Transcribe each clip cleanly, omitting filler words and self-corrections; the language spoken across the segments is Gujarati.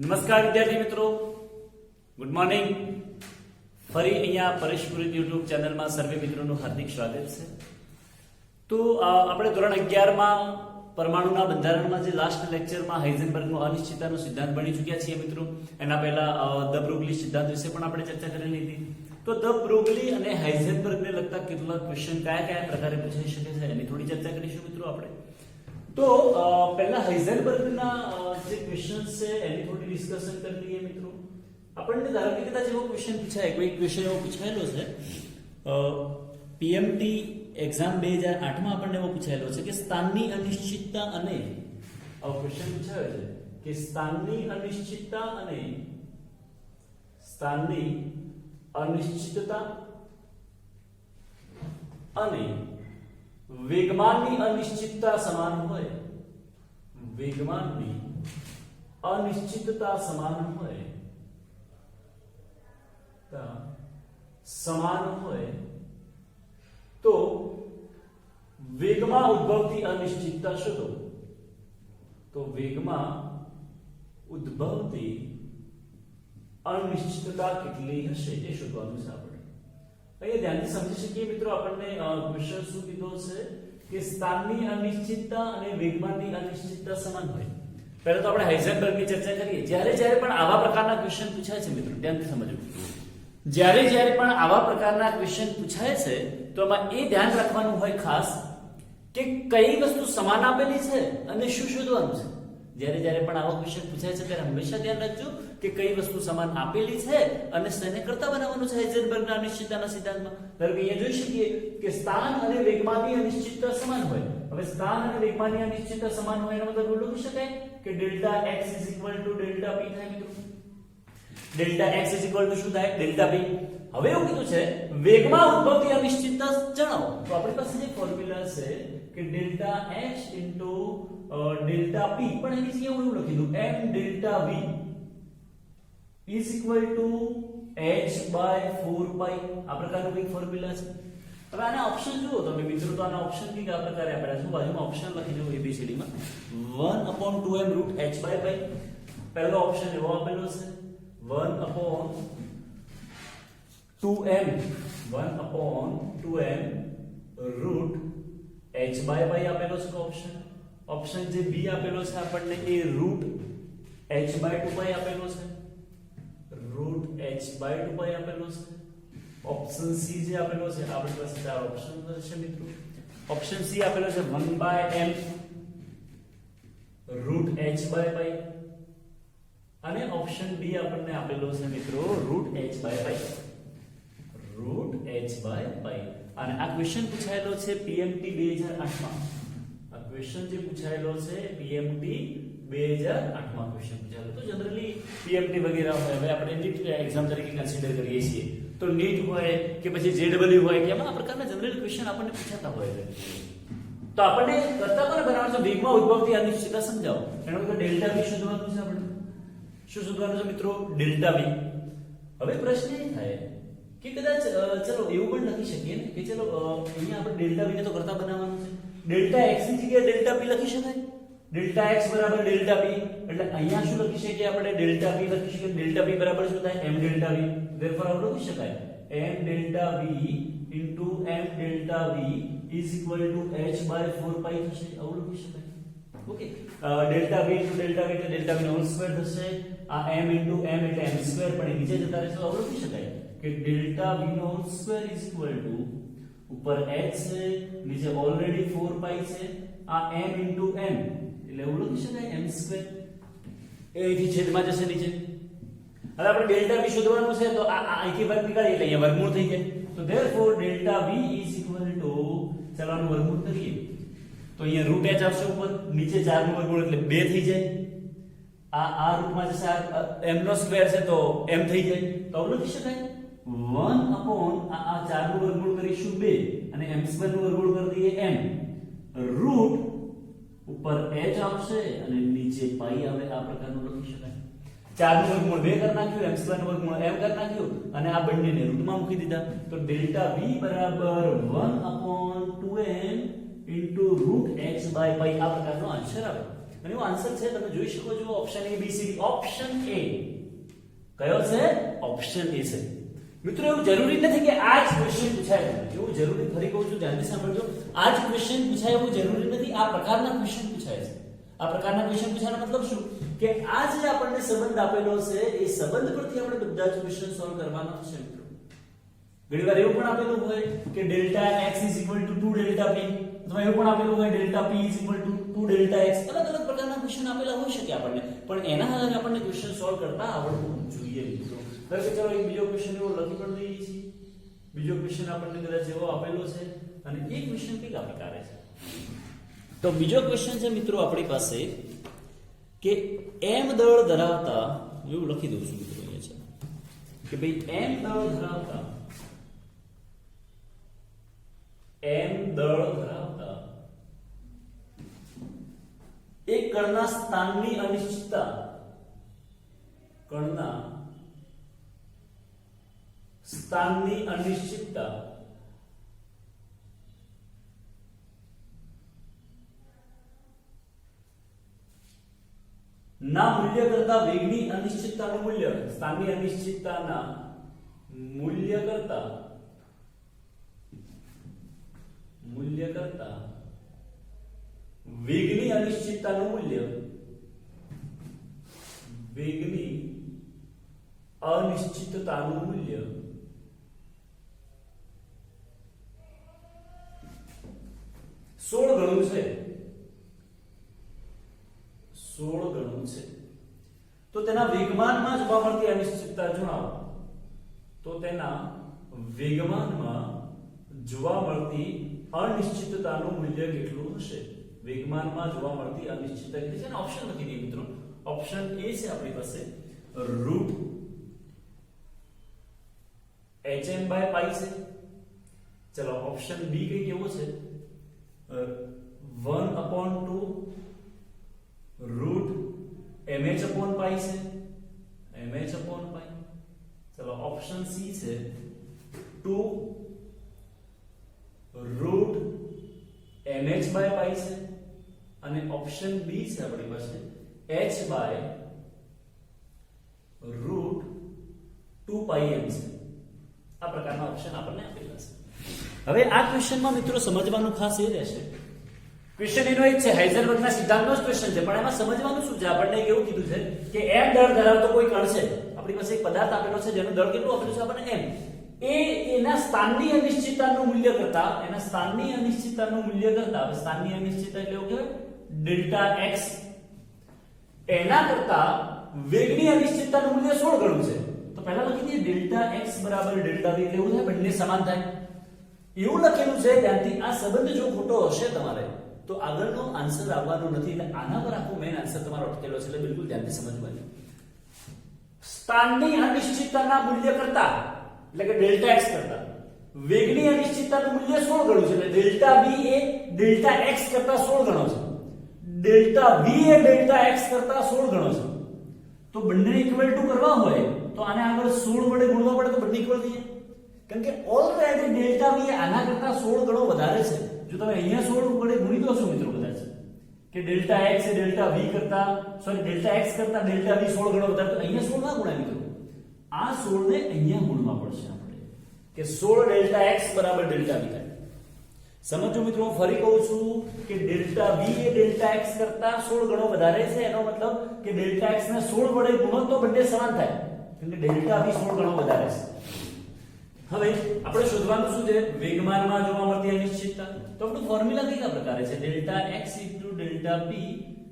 નમસ્કાર વિદ્યાર્થી મિત્રો, ગુડ મોર્નિંગ. ફરી અહીંયા પરેશ પુરોહિત યુટ્યુબ ચેનલમાં સર્વે મિત્રોનું હાર્દિક સ્વાગત છે. તો આપણે ધોરણ 11 માં પરમાણુના બંધારણમાં જે લાસ્ટ લેક્ચરમાં હાઇઝનબર્ગનો અનિશ્ચિતતાનો સિદ્ધાંત ભણી ચૂક્યા છીએ મિત્રો. એના પહેલા ધ બ્રોગલી સિદ્ધાંત વિશે પણ આપણે ચર્ચા કરેલી હતી. તો ધ બ્રોગલી અને હાઇઝનબર્ગને લગતા કેટલાક ક્વેશ્ચન કયા પ્રકારે પૂછાઈ શકે છે એની થોડી ચર્ચા કરીશું મિત્રો આપણે. તો પહેલા હાઇઝનબર્ગના જે ક્વેશ્ચન છે એની થોડી ડિસ્કશન કરી લઈએ મિત્રો. આપણને ધારો કે કદાચ એવો ક્વેશ્ચન પૂછાય, કોઈ ક્વેશ્ચન એવો પૂછાયેલો છે પીએમટી એક્ઝામ 2008 માં આપણને એવો પૂછાયેલો છે કે સ્થાનની અનિશ્ચિતતા અને આવો ક્વેશ્ચન પૂછાયો છે કે સ્થાનની અનિશ્ચિતતા અને વેગમાનની અનિશ્ચિતતા સમાન હોય, વેગમાનની અનિશ્ચિતતા સમાન હોય તો વેગમાં ઉદ્ભવતી અનિશ્ચિતતા શોધો. તો વેગમાં ઉદ્ભવતી અનિશ્ચિતતા કેટલી હશે એ શોધવાનું છે આપણે. અહીંયા ધ્યાનથી સમજી શકીએ મિત્રો, આપણને ક્વેશ્ચન શું કીધો છે કે સ્થાનની અનિશ્ચિતતા અને વેગમાનની અનિશ્ચિતતા સમાન હોય. પહેલા તો આપણે હાઇઝનબર્ગની ચર્ચા કરીએ. જ્યારે પણ આવા પ્રકારના ક્વેશ્ચન પૂછાય છે મિત્રો, ધ્યાનથી સમજવું. જ્યારે પણ આવા પ્રકારના ક્વેશ્ચન પૂછાય છે તો એમાં એ ધ્યાન રાખવાનું હોય ખાસ કે કઈ વસ્તુ સમાન આપેલી છે અને શું શોધવાનું છે. જ્યારે પણ આવા ક્વેશ્ચન પૂછાય છે ત્યારે હંમેશા ધ્યાન રાખજો કે કઈ વસ્તુ સમાન આપેલી છે અને શેને કરતા બનાવવાનું છે હાઇઝનબર્ગના અનિશ્ચિતતાના સિદ્ધાંતમાં. ધારો કે અહીંયા જોઈ શકીએ કે સ્થાન અને વેગમાનની અનિશ્ચિતતા સમાન હોય. હવે સ્થાન અને વેગમાનની અનિશ્ચિતતા સમાન હોય એનો મતલબ એવું લખી શકાય કે ડેલ્ટા x ડેલ્ટા p થાય મિત્રો. ડેલ્ટા x શું થાય? Delta p. હવે એવું કીધું છે વેગમાં ઉદ્ભવતી અનિશ્ચિતતા જણાવો. તો આપણી પાસે જે ફોર્મ્યુલા છે કે ડેલ્ટા x ડેલ્ટા p, પણ એની જગ્યાએ હું એવું લખી દઉં m delta v is equal to h by 4 pi. આ પ્રકારનું એક ફોર્મ્યુલા છે. હવે આના ઓપ્શન જુઓ તમે મિત્રો, તો આના ઓપ્શન કઈ આ પ્રકારે આપેલા છે. બાજુમાં ઓપ્શન લખી દઉં ABCD માં 1/2m root h by pi. પહેલો ઓપ્શન એવો આપેલો છે 1/2m root h by pi આપેલો છે ઓપ્શન. ઓપ્શન જે બી આપેલો છે આપણને એ રૂટ h by 2 pi આપેલો છે, રૂટ h by 2 pi આપેલો છે. ઓપ્શન સી જે આપેલો છે, આપણી પાસે ચાર ઓપ્શન છે મિત્રો. ઓપ્શન સી આપેલો છે 1/m root h by pi અને ઓપ્શન બી આપણને આપેલો છે મિત્રો root h by pi, root h by pi. અને આ ક્વેશ્ચન પૂછાયેલો છે પીએમટી 2008 માં. આ ક્વેશ્ચન જે પૂછાયેલો છે પીએમટી 2008 માં ક્વેશ્ચન પૂછાયેલો. તો જનરલી પીએમટી વગેરે હોય, હવે આપણે નીટ એક્ઝામ તરીકે કન્સિડર કરીએ છીએ તો નીટ હોય કે પછી જેડબલ્યુ હોય કે આ પ્રકારના જનરલ ક્વેશ્ચન આપણને પૂછાતા હોય છે. તો આપણને કરતા કોને બનાવવાનું છે? વેગમાં ઉદ્ભવતી અનિશ્ચિતતા સમજાવો. એનો મતલબ ડેલ્ટા v શોધવાનું છે આપણે. શું શોધવાનું છે મિત્રો? Delta v. હવે પ્રશ્ન એ થાય કે કદાચ ચલો એવું પણ લખી શકીએ ને કે ચલો અહીંયા આપણે ડેલ્ટા v ને તો કરતા બનાવવાનું છે. ડેલ્ટા x ની જગ્યાએ ડેલ્ટા p લખી શકાય. ડેલ્ટા x બરાબર ડેલ્ટા p, એટલે અહીંયા શું લખી શકીએ આપણે? ડેલ્ટા p લખી શકીએ. ડેલ્ટા p બરાબર શું થાય? m delta v. ધેરફોર આવું લખી શકાય m delta v into m delta v is equal to h by 4 pi થશે. આવું લખી શકાય. Okay, delta v into delta v એટલે ડેલ્ટા v નો હોલ સ્ક્વેર થશે. આ m into m એટલે m સ્ક્વેર, પણ નીચે જતા રહેશે. આવું લખી શકાય કે ડેલ્ટા v નો whole square is equal to ઉપર h છે, નીચે ઓલરેડી 4 pi છે, આ m into m એટલે એવું લખી શકાય m સ્ક્વેર. એ અહીંથી છેદમાં જશે નીચે. હવે આપણે ડેલ્ટા v શોધવાનું છે તો આ અહીંથી વર્ગ નીકાળીએ એટલે અહીંયા વર્ગમૂળ થઈ જાય. તો therefore delta v is equal to ચલાનું વર્ગમૂળ કરીએ તો અહીંયા રૂટ h આવશે ઉપર, નીચે 4 નું વર્ગમૂળ એટલે 2 થઈ જાય. આ રૂટમાં જશે m નો સ્ક્વેર છે તો m થઈ જાય. તો આવું લખી શકાય 1 upon આ 4 નું વર્ગમૂળ કરીશું 2 અને m સ્ક્વેર નું વર્ગમૂળ કરી દઈએ m, રૂટ ઉપર h આવશે અને નીચે પાઈ આવે. આ પ્રકારનું લખી શકાય. 4 નું વર્ગમૂળ 2 કરી નાખ્યું, m સ્ક્વેર નું વર્ગમૂળ m કરી નાખ્યું અને આ બંનેને રૂટમાં મૂકી દીધા. તો ડેલ્ટા v બરાબર 1/2m into root x by pi. આ પ્રકારનો આન્સર આવે. અને એનો આન્સર છે તમે જોઈ શકો છો option A B C D. Option A કયો છે? ઓપ્શન A છે. મિત્રો એવું જરૂરી નથી કે આ જ ક્વેશ્ચન પૂછાય, એવું જરૂરી ફરી કહું છું ધ્યાનથી સાંભળજો, આ જ ક્વેશ્ચન પૂછાય એવું જરૂરી નથી, આ પ્રકારના ક્વેશ્ચન પૂછાય છે. આ પ્રકારના ક્વેશ્ચન પૂછવાનો મતલબ શું કે આ જે આપણને સંબંધ આપેલો છે એ સંબંધ પરથી આપણે બધા જ ક્વેશ્ચન સોલ્વ કરવાના છે મિત્રો. ઘણીવાર એવું પણ આપેલું હોય કે ડેલ્ટા x = 2 ડેલ્ટા p, અથવા એવું પણ આપેલું હોય ડેલ્ટા p = 2 ડેલ્ટા x. અલગ અલગ પ્રકારના ક્વેશ્ચન આપેલા હોઈ શકે આપણને, પણ એના આધારે આપણને ક્વેશ્ચન સોલ્વ કરતા આવડવું જોઈએ મિત્રો. હવે ચાલો એક બીજો ક્વેશ્ચન એવો લખી પણ દઈએ છીએ. બીજો ક્વેશ્ચન આપણને કદાચ એવો આપેલો છે અને એ ક્વેશ્ચન કઈક આ પ્રકારે છે. તો બીજો ક્વેશ્ચન છે મિત્રો આપણી પાસે કે m દળ ધરાવતા, એવું લખી દઉં છું મિત્રો અહીંયા છે કે ભાઈ m દળ ધરાવતા એક કણના સ્થાનની અનિશ્ચિતતા, કણના સ્થાનની અનિશ્ચિતતા ના મૂલ્ય કરતા વેગની અનિશ્ચિતતાનું મૂલ્ય, સ્થાનની અનિશ્ચિતતાના મૂલ્ય કરતા વેગની અનિશ્ચિતતાનું મૂલ્ય, વેગની અનિશ્ચિતતાનું મૂલ્ય 16 ગણું છે. 16 ગણું છે. તો તેના વેગમાનમાં જોવા મળતી અનિશ્ચિતતા જણાવો. તો તેના વેગમાનમાં જોવા મળતી અનિશ્ચિતતાનું મૂલ્ય કેટલું હશે? વેગમાનમાં જોવા મળતી અનિશ્ચિતતા કેટલી છે? અને ઓપ્શન લખી દઈએ મિત્રો. ઓપ્શન A છે આપણી પાસે √hm/π છે. ચલો ઓપ્શન B કઈ કેવો છે? 1/2 √mh/π છે. mh/π. ચલો ઓપ્શન C છે 2 √mh/π છે. અને ઓપ્શન B છે આપણી પાસે h/√2πm છે. આ પ્રકારના ઓપ્શન આપણને આપેલા છે. હવે આ ક્વેશ્ચનમાં મિત્રો સમજવાનું ખાસ એ રહેશે, ક્વેશ્ચન એનો એક છે હાઇઝનબર્ગના સિદ્ધાંતનો જ ક્વેશ્ચન છે, પણ એમાં સમજવાનું શું છે? આપણને એવું કીધું છે કે m દળ ધરાવતો કોઈ કણ છે. આપણી પાસે એક પદાર્થ આપેલો છે જેનું દળ કેટલું આપેલું છે આપણને m. એના સ્થાનની અનિશ્ચિતતાનું મૂલ્ય કરતા, એના સ્થાનની અનિશ્ચિતતાનું મૂલ્ય કરતા, હવે સ્થાનની અનિશ્ચિતતા એટલે એવું કહેવાય ડેલ્ટા x, એના કરતા વેગની અનિશ્ચિતતાનું મૂલ્ય 16 ગણું છે. તો પહેલા લખી દઈએ ડેલ્ટા x = ડેલ્ટા v, એટલે એવું થાય બંને સમાન થાય એવું લખેલું છે. ત્યાંથી આ સંબંધ જો ખોટો હશે તમારે તો આગળનો આન્સર આવવાનો નથી. એટલે આના પર આખો મેઈન આન્સર તમારો અટકેલો છે, એટલે બિલકુલ ધ્યાનથી સમજવાનું. સ્થાનની અનિશ્ચિતતાના મૂલ્ય કરતા એટલે કે ડેલ્ટા x કરતા વેગની અનિશ્ચિતતાનું મૂલ્ય 16 ગણું છે. એટલે ડેલ્ટા v એ ડેલ્ટા x કરતા 16 ગણો છે. ડેલ્ટા v એ ડેલ્ટા x કરતા 16 ગણો છે. તો બંને ઇક્વલ ટુ કરવા હોય તો આને આગળ 16 વડે ગુણવા પડે તો બંને ઇક્વલ થઈ જાય. કારણ કે ઓલરેડી ડેલ્ટા v આના કરતા 16 ગણો વધારે છે. જો તમે અહીંયા 16 વડે ગુણી દો છો મિત્રો કદાચ કે ડેલ્ટા x એ ડેલ્ટા v કરતા ડેલ્ટા x કરતા ડેલ્ટા v 16 ગણો વધારે, તો અહીંયા 16 ના ગુણાય મિત્રો. આ 16 ને અહીંયા ગુણવા પડશે આપણે કે 16 ડેલ્ટા x બરાબર ડેલ્ટા v થાય. સમજો મિત્રો, હું ફરી કહું છું કે ડેલ્ટા v એ ડેલ્ટા x કરતા 16 ગણો વધારે છે. એનો મતલબ કે ડેલ્ટા x ને 16 વડે ગુણો તો બંને સમાન થાય, એટલે ડેલ્ટા v 16 ગણો વધારે છે. હવે આપણે શોધવાનું શું છે? વેગમાનમાં જોવા મળતી અનિશ્ચિતતા. તો આપણું ફોર્મ્યુલા કઈ પ્રકારે છે? Delta x * delta p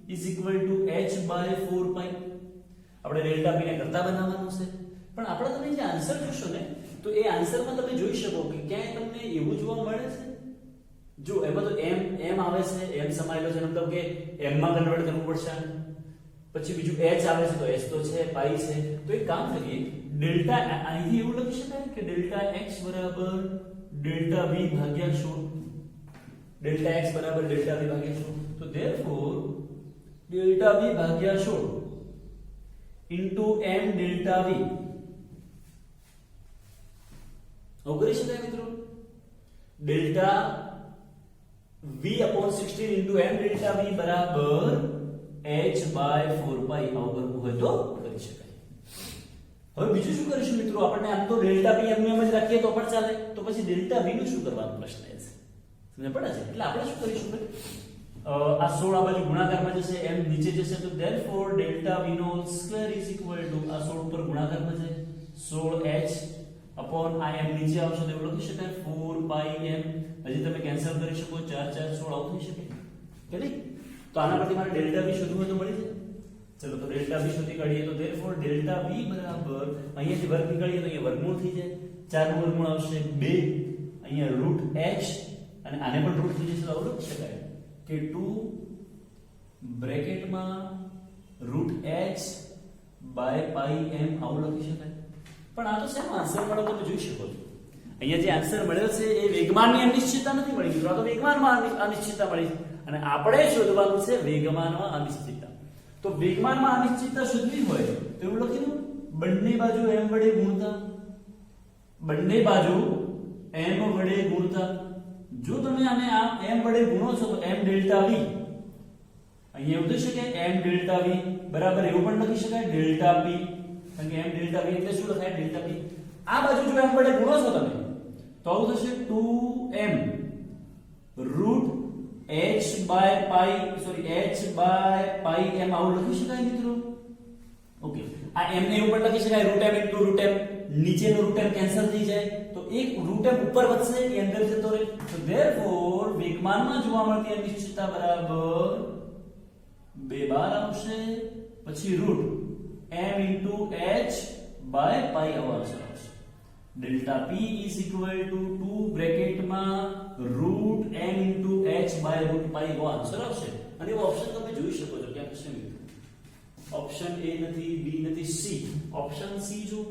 = h/4π. આપણે ડેલ્ટા p ને કરતા બનાવવાનું છે. પણ આપણે તમે જે આન્સર જોશો ને તો એ આન્સરમાં તમે જોઈ શકો કે ક્યાંય તમને એવું જોવા મળે છે. જો એમાં તો m આવે છે, m સમાયેલો છે, મતલબ કે m માં કન્વર્ટ કરવું પડશે. પછી બીજું h આવે છે તો h તો છે, પાઈ છે. તો એક કામ કરીએ, ડેલ્ટા અહીંથી એવું લખી શકાય કે ડેલ્ટા x બરાબર ડેલ્ટા v ભાગ્યા 16. ડેલ્ટા x બરાબર ડેલ્ટા v ભાગ્યા 16. તો therefore ડેલ્ટા v ભાગ્યા 16 into m ડેલ્ટા v. આવું કરી શકાય મિત્રો. Delta v upon 16 into m delta v બરાબર h/4 પાઈ આવું કરવું હોય તો કરી શકાય. હવે બીજું શું કરીશું મિત્રો, આપણને આમ તો ડેલ્ટા p એમ જ રાખીએ તો પણ ચાલે, તો પછી ડેલ્ટા v નું શું કરવાનું પ્રશ્ન છે, સમજ પડે છે. એટલે આપણે શું કરીશું ભાઈ, આ 16 આ બાજુ ગુણાકારમાં જશે, m નીચે જશે, તો therefore delta v નો whole square is equal to આ 16 ઉપર ગુણાકારમાં છે 16h અપોન આ m નીચે આવશે તો એવું લખી શકાય 4 પાઈ m. હજી તમે કેન્સલ કરી શકો, 4 4 16 આવું થઈ શકે કે નહીં? તો આના પરથી મારે ડેલ્ટા v શોધવું હોય તો મળી જાય. ચલો તો ડેલ્ટા v શોધી કાઢીએ, તો therefore ડેલ્ટા v બરાબર અહીંયાથી વર્ગ નીકળીએ તો અહીંયા વર્ગમૂળ થઈ જાય, 4 નું વર્ગમૂળ આવશે 2, અહીંયા રૂટ h અને આને પણ રૂટ થઈ જશે તો આવું લખી શકાય કે 2 બ્રેકેટમાં root h by pi m આવું લખી શકાય. પણ આ તો શેનો આન્સર મળ્યો તમે જોઈ શકો છો. અહીંયા જે આન્સર મળ્યો છે એ વેગમાનની અનિશ્ચિતતા નથી મળી મિત્રો, આ તો વેગમાનમાં અનિશ્ચિતતા મળી અને આપણે શોધવાનું છે વેગમાનમાં અનિશ્ચિતતા. તો વેગમાનમાં અનિશ્ચિતતા શોધવી હોય તો એવું લખી દો, બંને બાજુ m વડે ગુણતા, બંને બાજુ m વડે ગુણતા. જો તમે આને આ m વડે ગુણો છો તો m ડેલ્ટા v અહીંયા એવું થઈ શકે m ડેલ્ટા v બરાબર એવું પણ લખી શકાય ડેલ્ટા p, કારણ કે m ડેલ્ટા v એટલે શું લખાય ડેલ્ટા p. આ બાજુ જો m વડે ગુણો છો તમે તો આવું થશે 2m root h by pi m આવું લખી શકાય મિત્રો. ઓકે, આ m ને ઉપર લખી શકાય root m into root m, નીચેનો રૂટ m કેન્સલ થઈ જાય તો એક રૂટ m ઉપર વધશે એ અંદર જતો રહે. તો therefore વેગમાનમાં જોવા મળતી અનિશ્ચિતતા બરાબર 2 બાર આવશે, પછી root m into h by pi આવો આન્સર આવશે. Delta p is equal to 2 બ્રેકેટમાં root m into h by root pi આવો આન્સર આવશે. અને એવો ઓપ્શન તમે જોઈ શકો છો ક્યાં છે મિત્રો, ઓપ્શન a નથી, b નથી, c, ઓપ્શન c જો.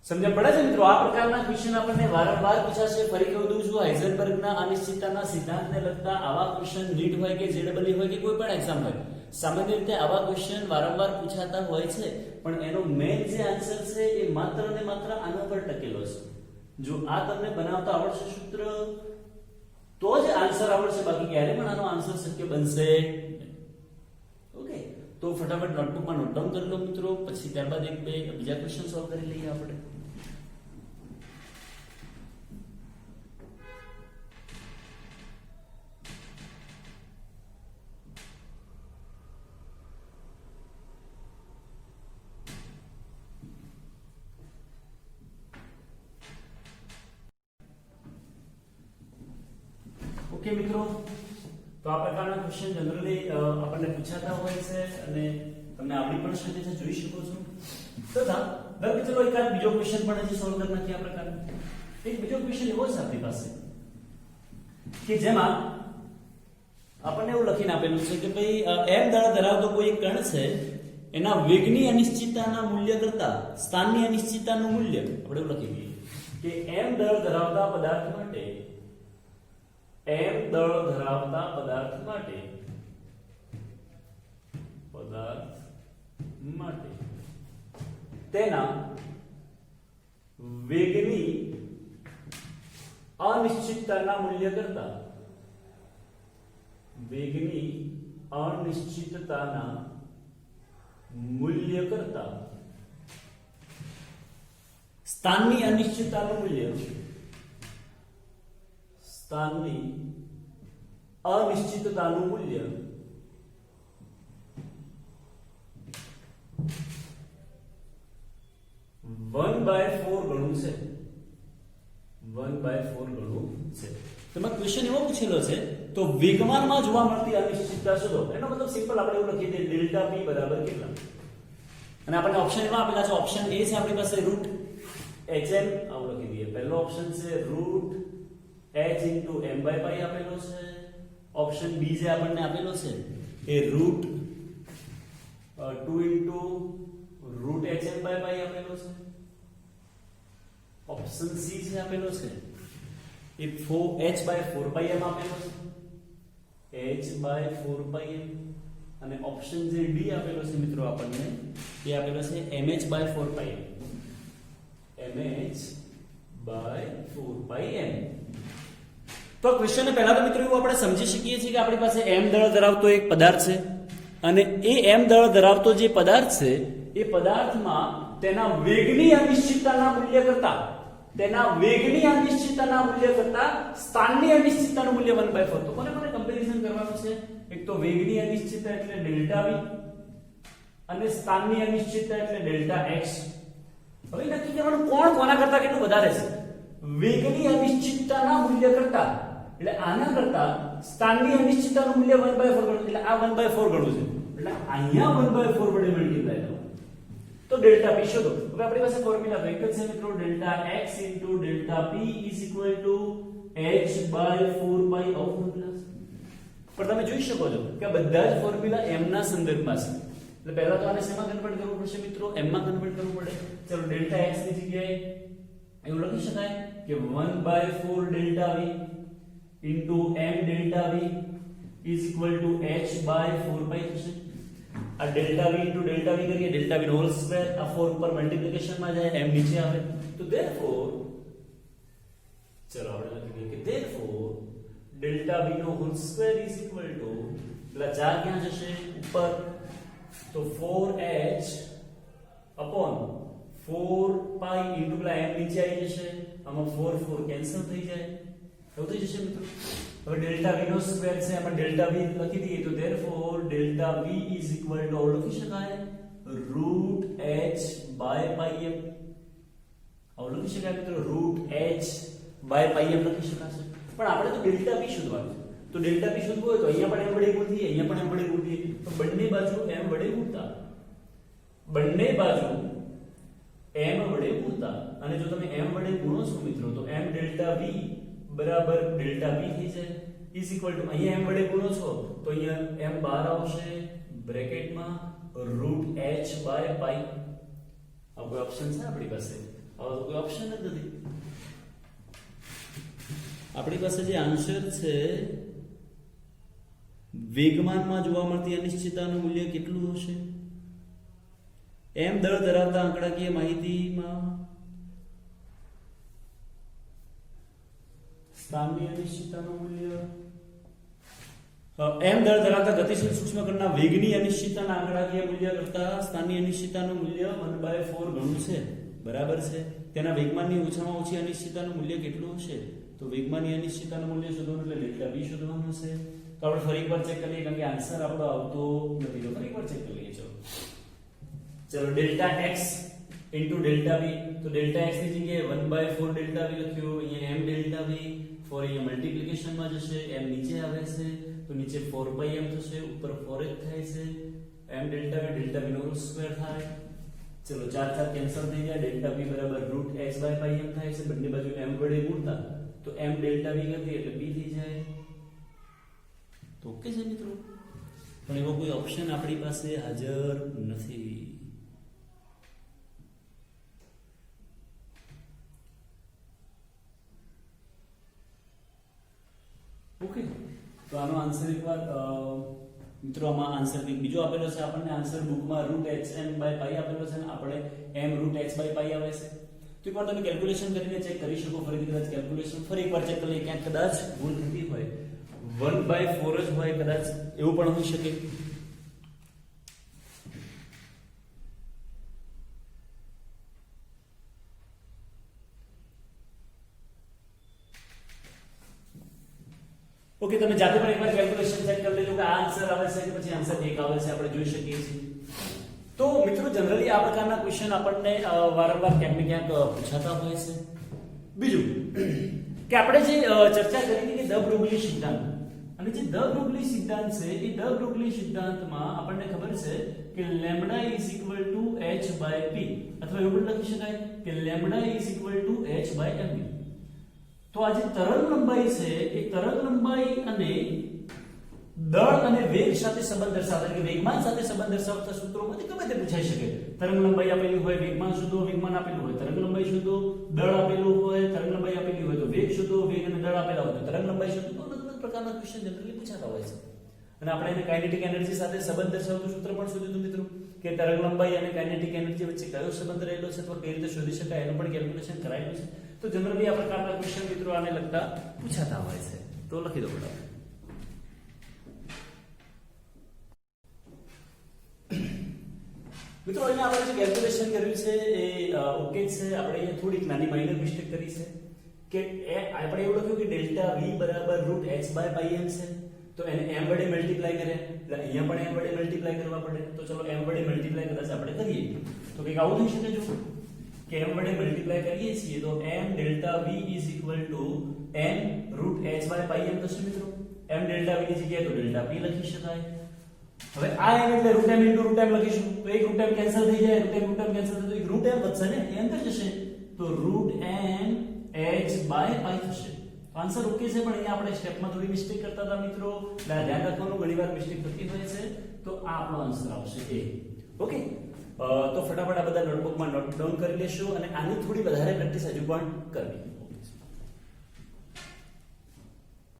સમજણ પડે છે મિત્રો? આ પ્રકારના ક્વેશ્ચન આપણને વારંવાર પૂછાશે. ફરી કહી દઉં છું, હાઇઝનબર્ગના અનિશ્ચિતતાના સિદ્ધાંતને લગતા આવા ક્વેશ્ચન નીટ હોય કે જેડબલઈ હોય કે કોઈ પણ એક્ઝામ હોય, સામાન્ય રીતે આવા ક્વેશ્ચન વારંવાર પૂછાતા હોય છે, પણ એનો મેઇન જે આન્સર છે એ માત્ર ને માત્ર આના પર ટકેલો છે. જો આ તમને બનાવતા આવડશે સૂત્ર તો જ આન્સર આવડશે, બાકી ક્યારે પણ આનો આન્સર શક્ય બનશે. ઓકે, તો ફટાફટ નોટબુકમાં નોટ ડાઉન કરી લો મિત્રો, પછી ત્યારબાદ એક બે બીજા ક્વેશ્ચન સોલ્વ કરી લઈએ આપણે. ઓકે મિત્રો, તો આ પ્રકારના ક્વેશ્ચન જનરલી આપણને પૂછાતા હોય છે અને તમને આવડી પણ શકે છે, જોઈ શકો છો. તથા દર ચલો એકાદ બીજો ક્વેશ્ચન પણ હજી સોલ્વ કરી નાખીએ આ પ્રકારનો. એક બીજો ક્વેશ્ચન એવો છે આપણી પાસે કે જેમાં આપણને એવું લખીને આપેલું છે કે ભાઈ m દળ ધરાવતો કોઈ એક કણ છે, એના વેગની અનિશ્ચિતતાના મૂલ્ય કરતા સ્થાનની અનિશ્ચિતતાનું મૂલ્ય આપણે એવું લખી દઈએ કે m દળ ધરાવતા પદાર્થ માટે તેના વેગની અનિશ્ચિતતાના મૂલ્ય કરતા સ્થાનની અનિશ્ચિતતાનું મૂલ્ય 1/4 ગણું છે. 1/4 ગણું છે. તેમાં ક્વેશ્ચન એવો પૂછેલો છે, તો વેગમાનમાં જોવા મળતી અનિશ્ચિતતા શોધો. એનો મતલબ સિમ્પલ આપણે એવું લખી દઈએ ડેલ્ટા p બરાબર કેટલા, અને આપણને ઓપ્શન એમાં આપેલા છે. ઓપ્શન a છે આપણી પાસે રૂટ hm આવું લખી દઈએ. પહેલો ઓપ્શન છે route h into m by pi આપેલો છે. ઓપ્શન બી જે આપણને આપેલો છે એ root 2 into root hm by pi આપેલો છે. ઓપ્શન સી જે આપેલો છે એ h by 4 pi m આપેલો છે. h by 4 pi m. અને ઓપ્શન જે ડી આપેલો છે મિત્રો આપણને એ આપેલો છે mh by 4 pi m. mh by 4 pi m. તો આ ક્વેશ્ચન પહેલા તો મિત્રો એવું આપણે સમજી શકીએ છીએ કે આપણી પાસે m દળ ધરાવતો એક પદાર્થ છે અને એ m દળ ધરાવતો જે પદાર્થ છે એ પદાર્થમાં તેના વેગની અનિશ્ચિતતાના મૂલ્ય કરતા સ્થાનની અનિશ્ચિતતાનું મૂલ્ય 1/4. તો મને કમ્પેરિઝન કરવાનું છે. એક તો વેગની અનિશ્ચિતતા એટલે ડેલ્ટા v અને સ્થાનની અનિશ્ચિતતા એટલે ડેલ્ટા x. હવે નક્કી કરવાનું કોણ કોના કરતા કેટલું વધારે છે. વેગની અનિશ્ચિતતાના મૂલ્ય કરતા એટલે આના કરતા સ્થાનની અનિશ્ચિતતાનું મૂલ્ય 1/4 ગણું એટલે આ 1/4 ગણું છે એટલે અહીંયા 1/4 વડે મલ્ટીપ્લાય કરો તો ડેલ્ટા p શોધો. હવે આપણી પાસે ફોર્મ્યુલા તો એક જ છે મિત્રો, delta x delta p h/4 pi of 1 plus. પણ તમે જોઈ શકો છો કે આ બધા જ ફોર્મ્યુલા m ના સંદર્ભમાં છે. એટલે પહેલા તો આને શેમાં કન્વર્ટ કરવું પડશે મિત્રો? m માં કન્વર્ટ કરવું પડે. ચલો ડેલ્ટા x ની જગ્યાએ એવું લખી શકાય કે 1/4 delta v into m delta v is equal to h/4 પાઈ થશે. આ delta v into delta v કરીએ, ડેલ્ટા v નો હોલ સ્ક્વેર, આ 4 ઉપર મલ્ટીપ્લિકેશન માં જાય, m નીચે આવે. તો therefore ચલો આપણે લખીએ કે therefore ડેલ્ટા v નો whole square is equal to પેલા 4 ક્યાં જશે? ઉપર. તો 4h upon 4 પાઈ into પેલા m નીચે આવી જશે, આમાં 4 કેન્સલ થઈ જાય, એવું થઈ જશે મિત્રો. હવે ડેલ્ટા v નો સ્ક્વેર છે, આમાં ડેલ્ટા v લખી દઈએ તો therefore delta v is equal to લખી શકાય root h by pi m. આવું લખી શકાય મિત્રો, root h by pi m લખી શકાશે. પણ આપણે તો ડેલ્ટા v શોધવાનું છે. તો ડેલ્ટા v શોધવું હોય તો અહીંયા પણ m વડે ગુણ થઈએ, અહીંયા પણ m વડે ગુણ થઈએ. તો બંને બાજુ m વડે ગુણતા અને જો તમે m વડે ગુણો છો મિત્રો તો m ડેલ્ટા v બરાબર ડેલ્ટા v થઈ જાય ઇઝ ઇક્વલ ટુ અહીંયા m વડે ગુણો છો તો અહીંયા m બહાર આવશે બ્રેકેટમાં રૂટ h બાય પાઈ. આ કોઈ ઓપ્શન છે આપણી પાસે? આવો તો કોઈ ઓપ્શન જ નથી. આપણી પાસે જે આન્સર છે વેગમાનમાં જોવા મળતી અનિશ્ચિતતાનું મૂલ્ય કેટલું હશે? m દળ ધરાવતા આંકડાકીય માહિતીમાં સ્થાનની અનિશ્ચિતતાનું મૂલ્ય m દળ ધરાવતા ગતિશીલ સૂક્ષ્મકણના વેગની અનિશ્ચિતતાના આંકડાકીય મૂલ્ય કરતા સ્થાનની અનિશ્ચિતતાનું મૂલ્ય 1/4 ગણું છે. બરાબર છે. તેના વેગમાનની ઓછામાં ઓછી અનિશ્ચિતતાનું મૂલ્ય કેટલું હશે? તો વેગમાનની અનિશ્ચિતતાનું મૂલ્ય શોધવાનું એટલે ડેલ્ટા v શોધવાનું હશે. તો આપણે ફરી એકવાર ચેક કરીએ કારણ કે આન્સર આપણો આવતો નથી. તો ફરી એકવાર ચેક કરી લઈએ. ચલો delta x into delta v. તો ડેલ્ટા x ની જગ્યાએ 1/4 ડેલ્ટા v લખ્યો, અહીંયા m ડેલ્ટા v, 4 અહીંયા મલ્ટીપ્લિકેશન માં જશે, m નીચે આવે છે તો નીચે 4 પાઈ m થશે, ઉપર 4h થાય છે, m ડેલ્ટા v નો હોલ સ્ક્વેર થાય. ચલો 4 કેન્સલ થઈ જાય, ડેલ્ટા v બરાબર root h by pi m થાય છે. બંને બાજુ m વડે ગુણતા તો m ડેલ્ટા v કરીએ એટલે p થઈ જાય. તો ઓકે છે મિત્રો. પણ એવો કોઈ ઓપ્શન આપણી પાસે હાજર નથી. ઓકે, તો આનો આન્સર એકવાર મિત્રો આમાં આન્સર કંઈક બીજો આપેલો છે. આપણને આન્સર બુકમાં રૂટ hn બાય પાઈ આપેલો છે ને આપણે m રૂટ h બાય પાઈ આવે છે. તો એકવાર તમે કેલ્ક્યુલેશન કરીને ચેક કરી શકો. ફરીથી કદાચ કેલ્ક્યુલેશન ફરી એકવાર ચેક કરી ક્યાંક કદાચ ભૂલ થતી હોય, 1/4 જ હોય કદાચ, એવું પણ હોઈ શકે. ઓકે, તમે જાતે પણ એકવાર કેલ્ક્યુલેશન ચેક કરી લેજો કે આ આન્સર આવે છે કે પછી આન્સર 1 આવે છે, આપણે જોઈ શકીએ છીએ. તો મિત્રો જનરલી આ પ્રકારના ક્વેશ્ચન આપણને વારંવાર ક્યાંક ને ક્યાંક પૂછાતા હોય છે. બીજું કે આપણે જે ચર્ચા કરી હતી કે દ બ્રોગલી સિદ્ધાંત, અને જે દ બ્રોગલી સિદ્ધાંત છે એ દ બ્રોગલી સિદ્ધાંતમાં આપણને ખબર છે કે lambda is equal to h by p, અથવા એવું પણ લખી શકાય કે lambda is equal to h by mv. તો આ જે તરંગ લંબાઈ છે એ તરંગ લંબાઈ અને દળ અને વેગ સાથે સંબંધ દર્શાવતા કે વેગમાન સાથે સંબંધ દર્શાવતા સૂત્રોમાંથી ગમે તે પૂછાઈ શકે. તરંગ લંબાઈ આપેલી હોય, વેગમાન શોધો, વેગમાન આપેલું હોય, તરંગ લંબાઈ શોધો, દળ આપેલું હોય, તરંગ લંબાઈ આપેલી હોય તો વેગ શોધો, વેગ અને દળ આપેલા હોય તો તરંગ લંબાઈ શોધો. તો અલગ અલગ પ્રકારના ક્વેશ્ચન જનરલી પૂછાતા હોય છે. અને આપણે એને કાઇનેટિક એનર્જી સાથે સંબંધ દર્શાવતું સૂત્ર પણ શોધ્યું હતું મિત્રો કે તરંગ લંબાઈ અને કાઇનેટિક એનર્જી વચ્ચે કયો સંબંધ રહેલો છે અથવા કઈ રીતે શોધી શકાય એનું પણ કેલ્ક્યુલેશન કરાયેલું છે. તો જનરલી આ પ્રકારના ક્વેશ્ચન મિત્રો આને લગતા પૂછાતા હોય છે. તો લખી દો ફટાફટ. મિત્રો અહીંયા આપણે જે કેલ્ક્યુલેશન કર્યું છે એ ઓકે છે. આપણે અહીંયા થોડીક નાની માઇનર મિસ્ટેક કરી છે કે આપણે એવું લખ્યું કે ડેલ્ટા v બરાબર root h by pi m છે, તો એને m વડે મલ્ટીપ્લાય કરે એટલે અહીંયા પણ m વડે મલ્ટીપ્લાય કરવા પડે. તો ચલો m વડે મલ્ટીપ્લાય કદાચ આપણે કરીએ તો કંઈક આવું થઈ શકે. જો કે m વડે મલ્ટીપ્લાય કરીએ છીએ તો m delta v is equal to n root h by pi m થશે મિત્રો. m ડેલ્ટા v ની જગ્યાએ તો ડેલ્ટા p લખી શકાય. હવે આ m એટલે root m into root m લખીશું તો એક રૂટ m કેન્સલ થઈ જાય, રૂટ m કેન્સલ થાય તો એક રૂટ m વધશે ને, એ અંદર જશે તો રૂટ n h બાય પાઈ થશે. આન્સર ઓકે છે, પણ અહીંયા આપણે સ્ટેપમાં થોડી મિસ્ટેક કરતા હતા મિત્રો, એટલે ધ્યાન રાખવાનું, ઘણીવાર મિસ્ટેક થતી હોય છે. તો આ આપણો આન્સર આવશે એ. ઓકે, તો ફટાફટ આ બધા નોટબુકમાં નોટ ડાઉન કરી લેશો અને આની થોડી વધારે પ્રેક્ટિસ હજુ પણ કરવી.